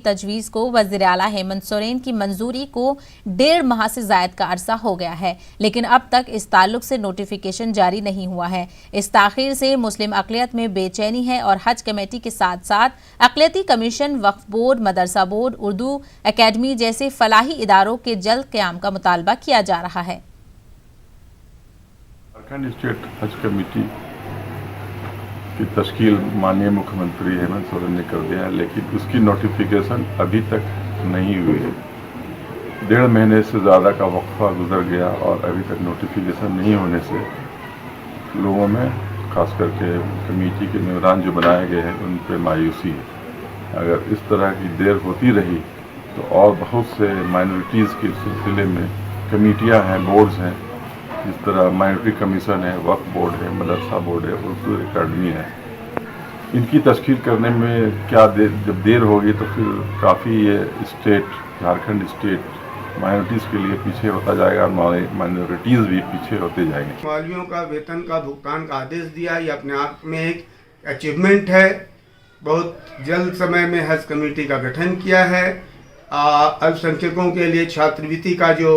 तजवीज़ को वज़ीर आला हेमंत सोरेन की मंजूरी को 1.5 माह से ज़ायद का अरसा हो गया है, लेकिन अब तक इस ताल्लुक से नोटिफिकेशन जारी नहीं हुआ है। इस ताख़ीर से मुस्लिम अक़लियत में बेचैनी है और हज कमेटी के साथ साथ अक़लियती कमीशन, वक्फ बोर्ड, मदरसा बोर्ड, उर्दू अकेडमी जैसे फलाही इदारों के जल्द क़याम का मुतालबा किया जा रहा है। झारखंड स्टेट हज कमेटी की तशकील माननीय मुख्यमंत्री हेमंत सोरेन ने कर दिया है, लेकिन उसकी नोटिफिकेशन अभी तक नहीं हुई है। 1.5 महीने से ज़्यादा का वक्फा गुजर गया और अभी तक नोटिफिकेशन नहीं होने से लोगों में, खास करके कमेटी के मेंबरान जो बनाए गए हैं उन पर मायूसी है। अगर इस तरह की देर होती रही तो और बहुत से माइनॉरिटीज़ के सिलसिले में कमेटियाँ हैं, बोर्ड्स हैं, जिस तरह माइनॉरिटी कमीशन है, वक्फ बोर्ड है, मदरसा बोर्ड है, उर्दू अकेडमी है, इनकी तश्कील करने में क्या जब देर होगी तो फिर काफ़ी ये स्टेट, झारखंड स्टेट माइनॉरिटीज़ के लिए पीछे होता जाएगा और माइनॉरिटीज़ भी पीछे होते जाएंगे। मौलवियों का वेतन का भुगतान का आदेश दिया, ये अपने आप में एक अचीवमेंट है। बहुत जल्द समय में हज कमेटी का गठन किया है। अल्पसंख्यकों के लिए छात्रवृत्ति का जो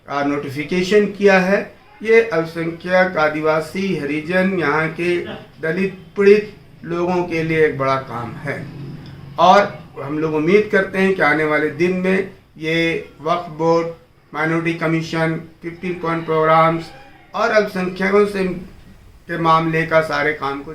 नोटिफिकेशन किया है, ये अल्पसंख्यक, आदिवासी, हरिजन, यहाँ के दलित पीड़ित लोगों के लिए एक बड़ा काम है और हम लोग उम्मीद करते हैं कि आने वाले दिन में ये Waqf board, minority commission, 15 point programs और अल्पसंख्यकों से के मामले का सारे काम को